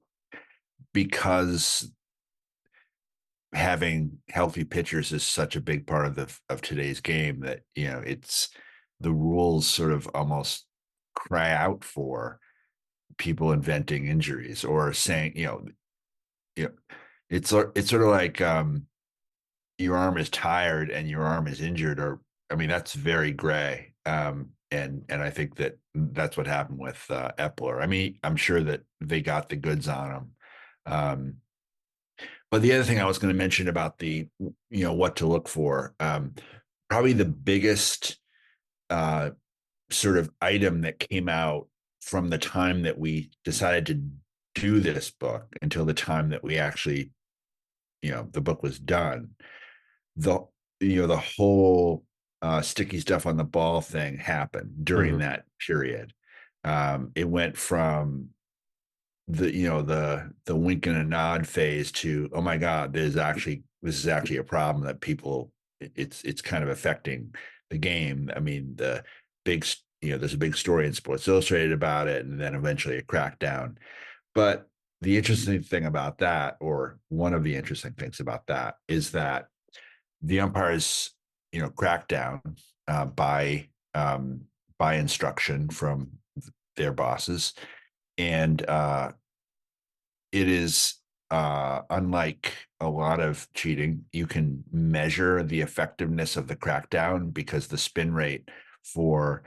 because having healthy pitchers is such a big part of today's game that, it's the rules sort of almost cry out for people inventing injuries or saying, you know, it's sort of like your arm is tired and your arm is injured, or I mean, that's very gray. And I think that's what happened with Epler. I mean, I'm sure that they got the goods on him. Um, but the other thing I was going to mention about the, what to look for, probably the biggest uh, sort of item that came out from the time that we decided to do this book until the time that we actually, the book was done. The the whole sticky stuff on the ball thing happened during Hmm. that period. It went from the wink and a nod phase to, oh my god, this is actually a problem that people, it's kind of affecting the game. I mean, big there's a big story in Sports Illustrated about it, and then eventually a crackdown. But the interesting thing about that, or one of the interesting things about that, is that the umpires, crack down by instruction from their bosses, and it is, unlike a lot of cheating, you can measure the effectiveness of the crackdown because the spin rate for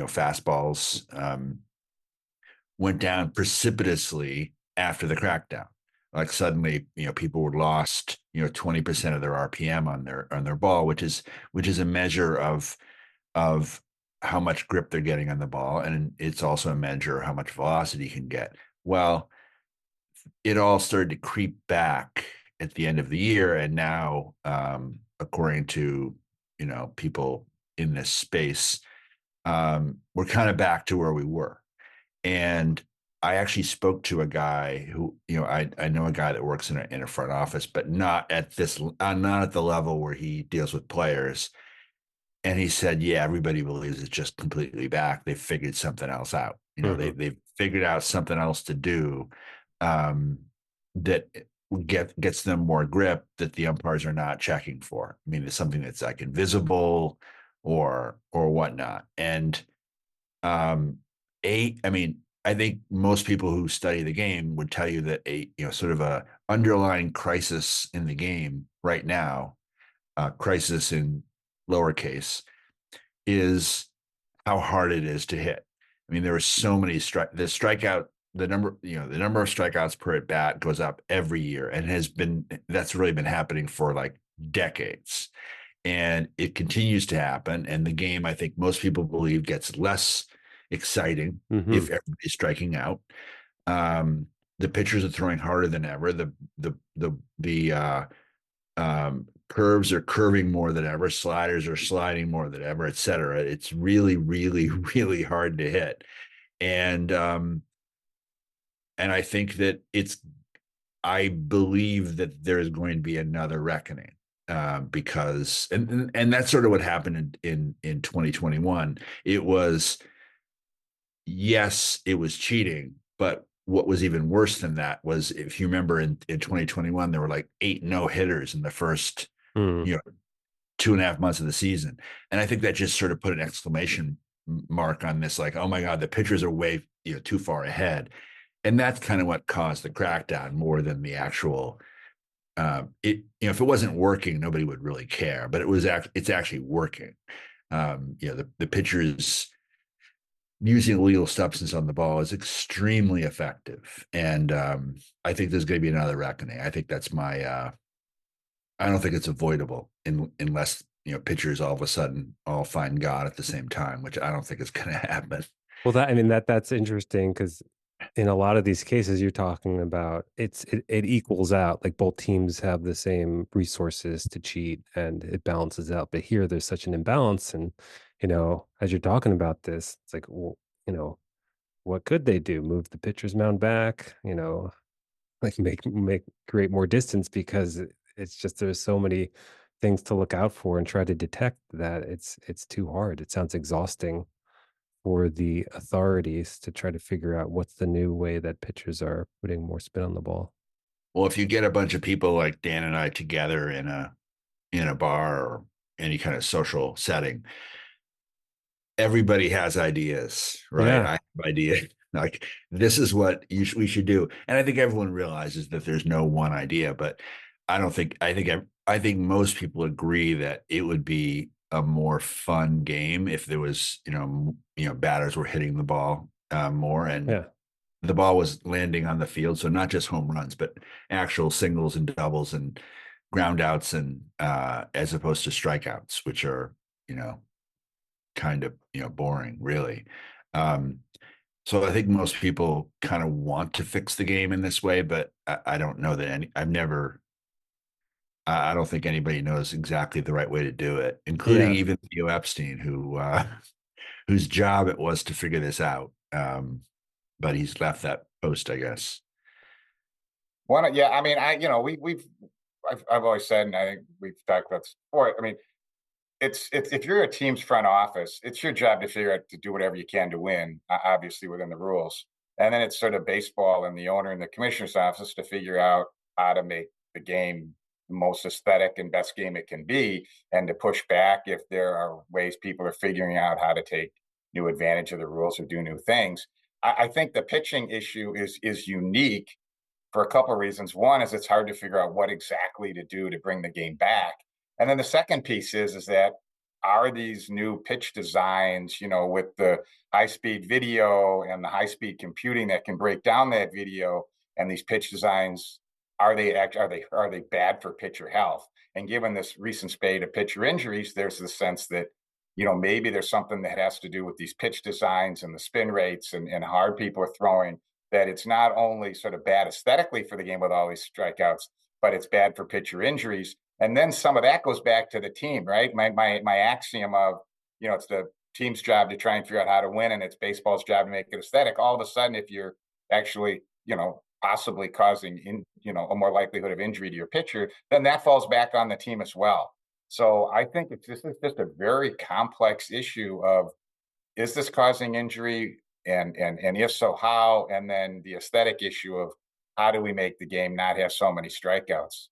fastballs went down precipitously after the crackdown. Like suddenly, people were lost, 20% of their RPM on their ball, which is a measure of how much grip they're getting on the ball, and it's also a measure of how much velocity you can get. Well, it all started to creep back at the end of the year, and now, according to people in this space, we're kind of back to where we were. And I actually spoke to a guy who, I know a guy that works in a front office, but not at the level where he deals with players. And he said, yeah, everybody believes it's just completely back. They've figured something else out. Hmm. They've figured out something else to do, that gets them more grip that the umpires are not checking for. I mean, it's something that's like invisible or whatnot. And I mean, I think most people who study the game would tell you that sort of a underlying crisis in the game right now, crisis in lowercase, is how hard it is to hit. I mean, there are so many the number of strikeouts per at bat goes up every year, and that's really been happening for like decades. And it continues to happen. And the game, I think most people believe, gets less exciting Hmm. if everybody's striking out. Um, the pitchers are throwing harder than ever. The curves are curving more than ever. Sliders are sliding more than ever, et cetera. It's really, really, really hard to hit. And I think that I believe that there is going to be another reckoning, because and that's sort of what happened in 2021. It was, yes, it was cheating, but what was even worse than that was, if you remember, in 2021 there were like 8 no hitters in the first, Mm. you know 2.5 months of the season. And I think that just sort of put an exclamation mark on this, like, oh my God, the pitchers are way, too far ahead. And that's kind of what caused the crackdown more than the actual, if it wasn't working, nobody would really care, but it's actually working. The pitchers using illegal substance on the ball is extremely effective. And I think there's going to be another reckoning. I don't think it's avoidable unless, pitchers all of a sudden all find God at the same time, which I don't think is going to happen. Well, I mean, that's interesting because in a lot of these cases you're talking about, it equals out. Like both teams have the same resources to cheat, and it balances out. But here, there's such an imbalance, and as you're talking about this, it's like, well, what could they do? Move the pitcher's mound back? Like make create more distance because it's just there's so many things to look out for and try to detect that it's too hard. It sounds exhausting for the authorities to try to figure out what's the new way that pitchers are putting more spin on the ball. Well, if you get a bunch of people like Dan and I together in a bar or any kind of social setting, everybody has ideas, right? Yeah. I have ideas like, this is what we should do, and I think everyone realizes that there's no one idea. But I don't think I think most people agree that it would be a more fun game if there was, batters were hitting the ball more, and Yeah. the ball was landing on the field. So not just home runs, but actual singles and doubles and ground outs, and as opposed to strikeouts, which are, you know, kind of, boring, really. Um, so I think most people kind of want to fix the game in this way, but I don't know that I don't think anybody knows exactly the right way to do it, including Yeah. even Theo Epstein, whose job it was to figure this out. But he's left that post, I guess. Yeah, I mean, I've always said, and I think we've talked about this before. I mean, it's if you're a team's front office, it's your job to figure out to do whatever you can to win, obviously within the rules. And then it's sort of baseball and the owner and the commissioner's office to figure out how to make the game the most aesthetic and best game it can be, and to push back if there are ways people are figuring out how to take new advantage of the rules or do new things. I think the pitching issue is unique for a couple of reasons. One is it's hard to figure out what exactly to do to bring the game back. And then the second piece is that are these new pitch designs, with the high speed video and the high speed computing that can break down that video, and these pitch designs, are they bad for pitcher health? And given this recent spate of pitcher injuries, there's the sense that maybe there's something that has to do with these pitch designs and the spin rates and how hard people are throwing, that it's not only sort of bad aesthetically for the game with all these strikeouts, but it's bad for pitcher injuries. And then some of that goes back to the team, right? My axiom of, it's the team's job to try and figure out how to win, and it's baseball's job to make it aesthetic. All of a sudden, if you're actually, possibly causing a more likelihood of injury to your pitcher, then that falls back on the team as well. So I think this is just a very complex issue of, is this causing injury, and if so, how? And then the aesthetic issue of, how do we make the game not have so many strikeouts?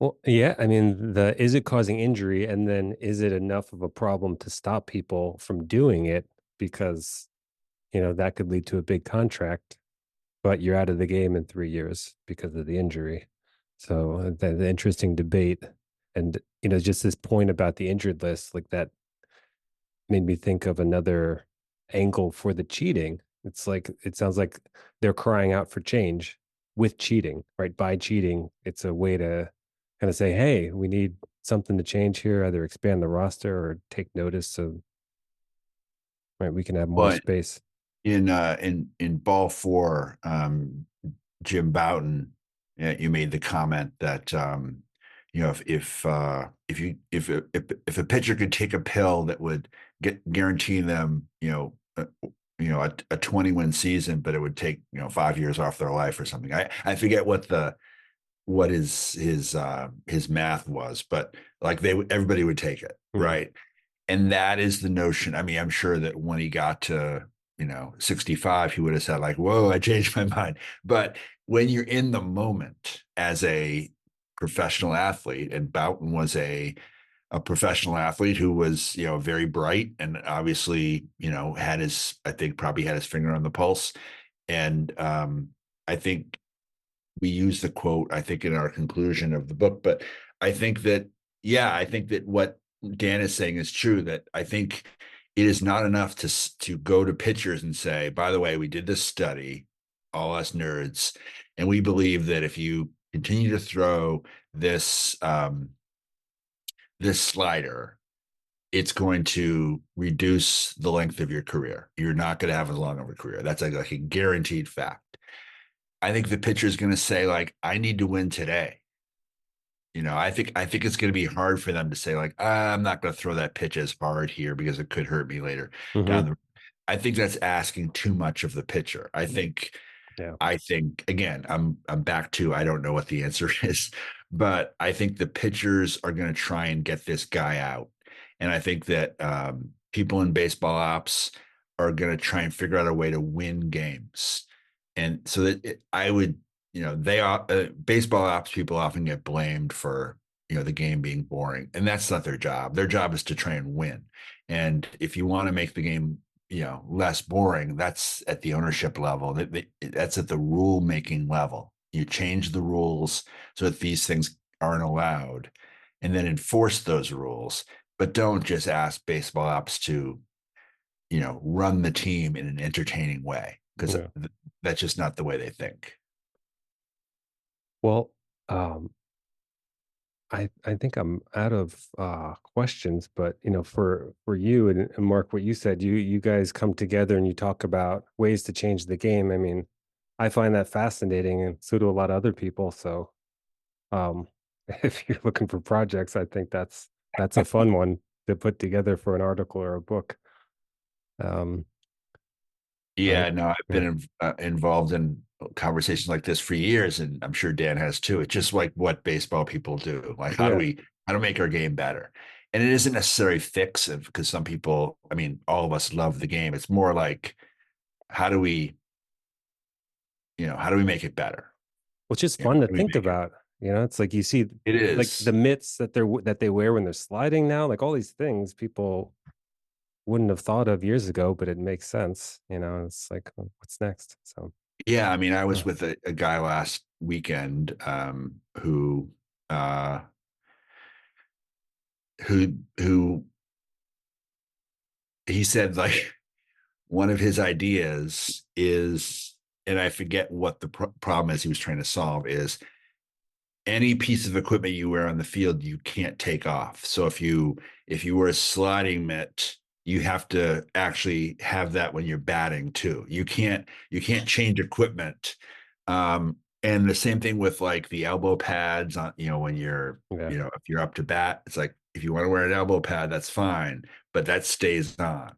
Well, yeah, I mean, the is it causing injury, and then is it enough of a problem to stop people from doing it? Because, that could lead to a big contract, but you're out of the game in 3 years because of the injury. So, the interesting debate. And, just this point about the injured list, like that made me think of another angle for the cheating. It's like it sounds like they're crying out for change with cheating, right? By cheating, it's a way to kind of say, "Hey, we need something to change here, either expand the roster or take notice so right we can have more But space." in ball four, Jim Bouton, you made the comment that if a pitcher could take a pill that would guarantee them a 20-win season, but it would take 5 years off their life or something. I forget what his math was, but like everybody would take it, Mhm. right? And that is the notion. I mean, I'm sure that when he got to 65, he would have said like, "Whoa, I changed my mind." But when you're in the moment as a professional athlete, and Boughton was a professional athlete who was very bright and obviously had his I think probably had his finger on the pulse, and I think we use the quote, I think, in our conclusion of the book. But I think that, yeah, I think that what Dan is saying is true, that I think it is not enough to go to pitchers and say, by the way, we did this study, all us nerds, and we believe that if you continue to throw this this slider, it's going to reduce the length of your career. You're not going to have as long of a career. That's like a guaranteed fact. I think the pitcher is going to say like, I need to win today. I think it's going to be hard for them to say like, I'm not going to throw that pitch as hard here because it could hurt me later down Mhm. the. I think that's asking too much of the pitcher. Yeah. I think again, I'm back to I don't know what the answer is, but I think the pitchers are going to try and get this guy out, and I think that people in baseball ops are going to try and figure out a way to win games, and so that I would, they are baseball ops people often get blamed for the game being boring, and that's not their job. Their job is to try and win, and if you want to make the game less boring, that's at the ownership level. That's at the rule making level. You change the rules so that these things aren't allowed, and then enforce those rules, but don't just ask baseball ops to run the team in an entertaining way, because Yeah. that's just not the way they think. Well, um, I think I'm out of questions, but for you and Mark, what you said, you guys come together and you talk about ways to change the game. I mean, I find that fascinating, and so do a lot of other people. So, um, if you're looking for projects, I think that's a fun one to put together for an article or a book. Um, I Yeah, no, I've yeah, been involved in conversations like this for years, and I'm sure Dan has too. It's just like what baseball people do. Like, yeah. how to make our game better? And it isn't necessarily fix it, because some people, I mean, all of us love the game. It's more like how do we, how do we make it better? Which is You know, fun to how do we think make it? about. It's like you see It like the is. mitts that they wear when they're sliding now, like all these things people wouldn't have thought of years ago, but it makes sense. It's like, what's next? So, Yeah, I mean, I was yeah. with a guy last weekend who uh who he said like one of his ideas is, and I forget what the problem is he was trying to solve, is any piece of equipment you wear on the field you can't take off. So if you wear a sliding mitt, you have to actually have that when you're batting too. You can't change equipment. And the same thing with like the elbow pads on, when you're, Yeah. if you're up to bat, it's like if you want to wear an elbow pad, that's fine, but that stays on.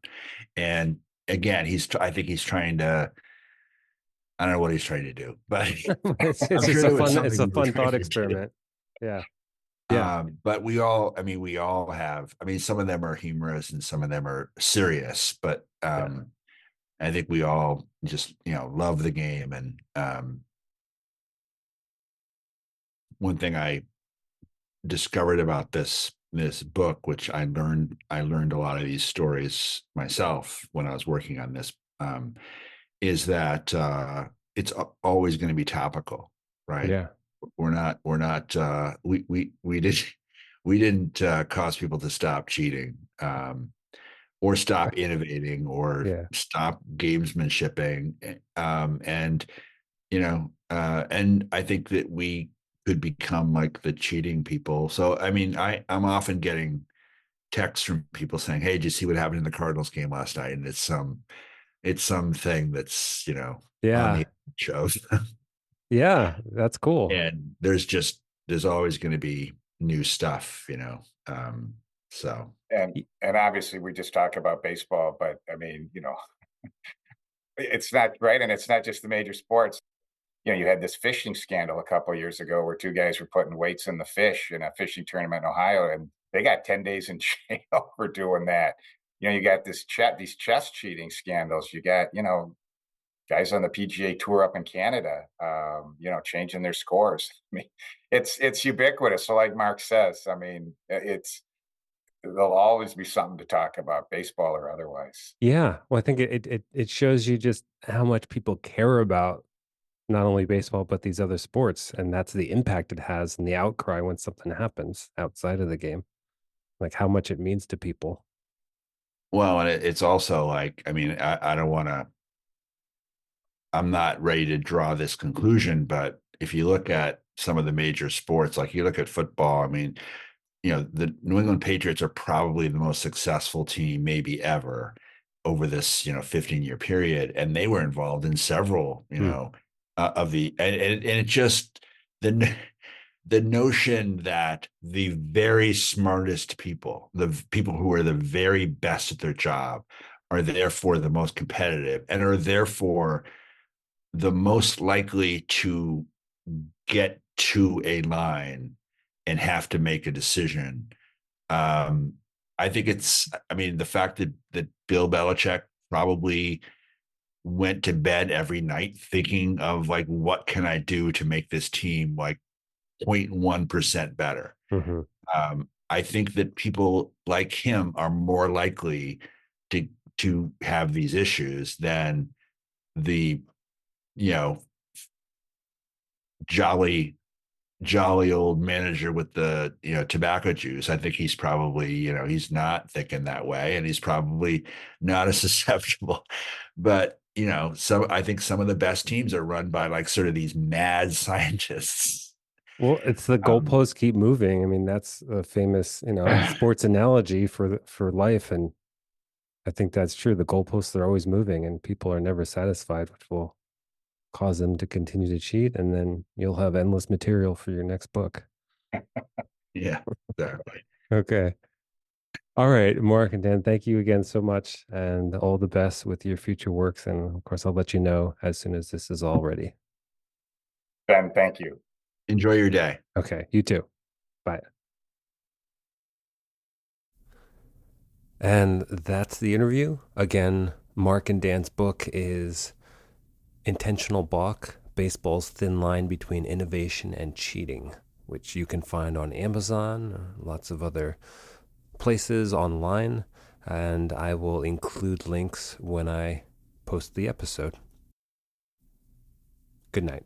And again, I think he's trying to, I don't know what he's trying to do, but It's I'm just sure a there was fun, something it's a he was fun trying thought to do. experiment. Yeah. Yeah. But we all have, I mean, some of them are humorous and some of them are serious, but Yeah. I think we all just, love the game. And one thing I discovered about this book, which I learned a lot of these stories myself when I was working on this, is that it's always going to be topical, right? Yeah. We didn't cause people to stop cheating, or stop innovating, or Yeah. stop gamesmanshiping, and I think that we could become like the cheating people. So I mean, I'm often getting texts from people saying, "Hey, did you see what happened in the Cardinals game last night?" And it's something that's on the Yeah. show. Yeah. That's cool. And there's always going to be new stuff. So And obviously we just talk about baseball, but I mean, it's not right, and it's not just the major sports. You had this fishing scandal a couple of years ago where two guys were putting weights in the fish in a fishing tournament in Ohio, and they got 10 days in jail for doing that. You got these chess cheating scandals. You got, guys on the PGA Tour up in Canada, changing their scores. I mean, it's ubiquitous. So, like Mark says, I mean, there'll always be something to talk about, baseball or otherwise. Yeah. Well, I think it shows you just how much people care about not only baseball, but these other sports. And that's the impact it has and the outcry when something happens outside of the game, like how much it means to people. well, and it's also like, I mean, I don't want to. I'm not ready to draw this conclusion, but if you look at some of the major sports, like you look at football, I mean, the New England Patriots are probably the most successful team maybe ever over this, 15-year period. And they were involved in several, Hmm. of and it just, the, the notion that the very smartest people, the people who are the very best at their job, are therefore the most competitive and are therefore the most likely to get to a line and have to make a decision. Um, I think I mean, the fact that Bill Belichick probably went to bed every night thinking of like, what can I do to make this team like 0.1% better? Mm-hmm. I think that people like him are more likely to have these issues than the you know jolly old manager with the tobacco juice. I think he's probably he's not thinking that way, and he's probably not as susceptible. But I think some of the best teams are run by like sort of these mad scientists. Well, it's the um goalposts keep moving. I mean, that's a famous, sports analogy for life, and I think that's true. The goalposts are always moving, and people are never satisfied, which will cause them to continue to cheat, and then you'll have endless material for your next book. yeah, exactly. Okay. All right, Mark and Dan, thank you again so much, and all the best with your future works. And of course, I'll let you know as soon as this is all ready. Ben, thank you. Enjoy your day. Okay, you too. Bye. And that's the interview. Again, Mark and Dan's book is Intentional Balk, Baseball's Thin Line Between Innovation and Cheating, which you can find on Amazon, lots of other places online, and I will include links when I post the episode. Good night.